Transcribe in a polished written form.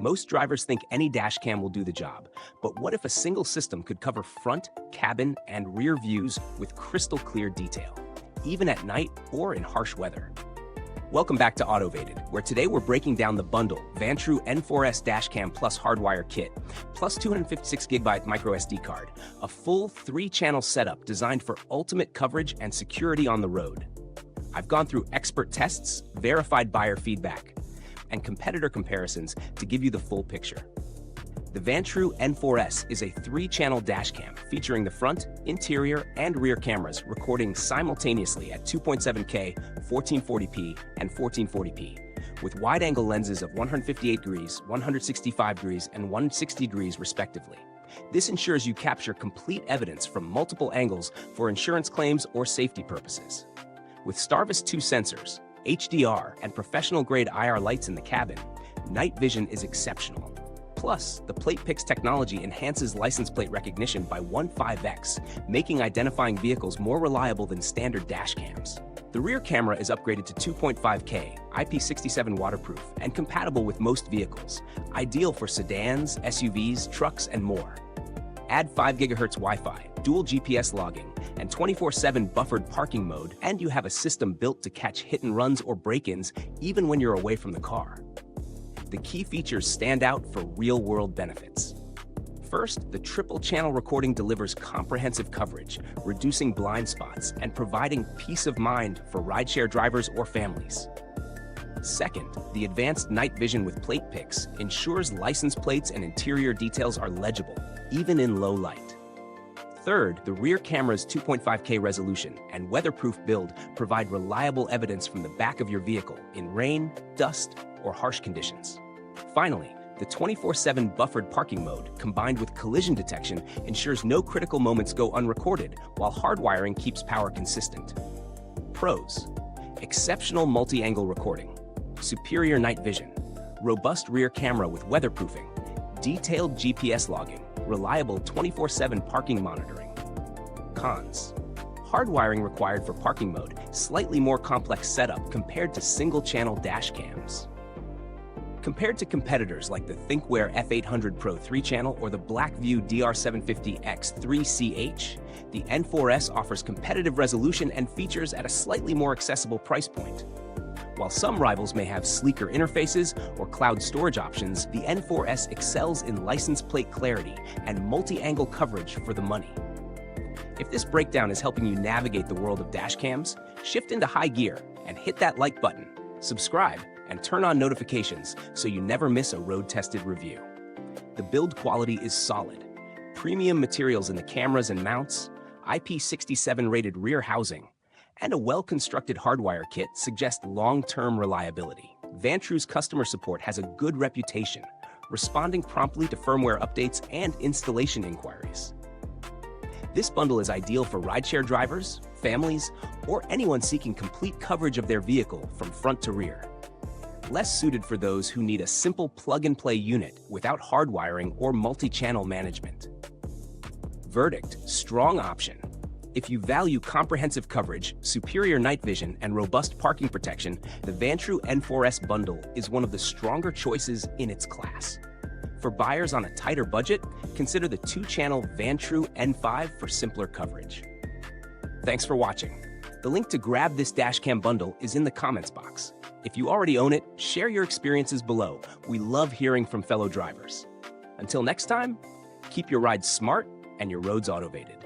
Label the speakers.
Speaker 1: Most drivers think any dash cam will do the job, but what if a single system could cover front, cabin, and rear views with crystal clear detail, even at night or in harsh weather? Welcome back to Autovated, where today we're breaking down the bundle Vantrue N4S Dashcam plus Hardwire kit, plus 256GB microSD card, a full 3-channel setup designed for ultimate coverage and security on the road. I've gone through expert tests, verified buyer feedback, and competitor comparisons to give you the full picture. The Vantrue N4S is a 3-channel dashcam featuring the front, interior, and rear cameras recording simultaneously at 2.7K, 1440p, and 1440p, with wide-angle lenses of 158 degrees, 165 degrees, and 160 degrees respectively. This ensures you capture complete evidence from multiple angles for insurance claims or safety purposes. With STARVIS 2 sensors, HDR, and professional-grade IR lights in the cabin, night vision is exceptional. Plus, the PlatePix technology enhances license plate recognition by 15x, making identifying vehicles more reliable than standard dash cams. The rear camera is upgraded to 2.5K, IP67 waterproof, and compatible with most vehicles, ideal for sedans, SUVs, trucks, and more. Add 5 GHz Wi-Fi, dual GPS logging, and 24/7 buffered parking mode, and you have a system built to catch hit-and-runs or break-ins even when you're away from the car. The key features stand out for real-world benefits. First, the triple-channel recording delivers comprehensive coverage, reducing blind spots and providing peace of mind for rideshare drivers or families. Second, the advanced night vision with PlatePix ensures license plates and interior details are legible, even in low light. Third, the rear camera's 2.5K resolution and weatherproof build provide reliable evidence from the back of your vehicle in rain, dust, or harsh conditions. Finally, the 24/7 buffered parking mode, combined with collision detection, ensures no critical moments go unrecorded, while hardwiring keeps power consistent. Pros: exceptional multi-angle recording, superior night vision, robust rear camera with weatherproofing, detailed GPS logging, reliable 24/7 parking monitoring. Cons: hardwiring required for parking mode, slightly more complex setup compared to single-channel dash cams. Compared to competitors like the Thinkware F800 Pro 3-channel or the Blackview DR750X 3CH, the N4S offers competitive resolution and features at a slightly more accessible price point. While some rivals may have sleeker interfaces or cloud storage options, the N4S excels in license plate clarity and multi-angle coverage for the money. If this breakdown is helping you navigate the world of dashcams, shift into high gear and hit that like button, subscribe, and turn on notifications so you never miss a road-tested review. The build quality is solid. Premium materials in the cameras and mounts, IP67 rated rear housing, and a well-constructed hardwire kit suggest long-term reliability. Vantrue's customer support has a good reputation, responding promptly to firmware updates and installation inquiries. This bundle is ideal for rideshare drivers, families, or anyone seeking complete coverage of their vehicle from front to rear. Less suited for those who need a simple plug-and-play unit without hardwiring or multi-channel management. Verdict: strong option. If you value comprehensive coverage, superior night vision, and robust parking protection, the Vantrue N4S bundle is one of the stronger choices in its class. For buyers on a tighter budget, consider the 2-channel Vantrue N5 for simpler coverage. Thanks for watching. The link to grab this dashcam bundle is in the comments box. If you already own it, share your experiences below. We love hearing from fellow drivers. Until next time, keep your rides smart and your roads automated.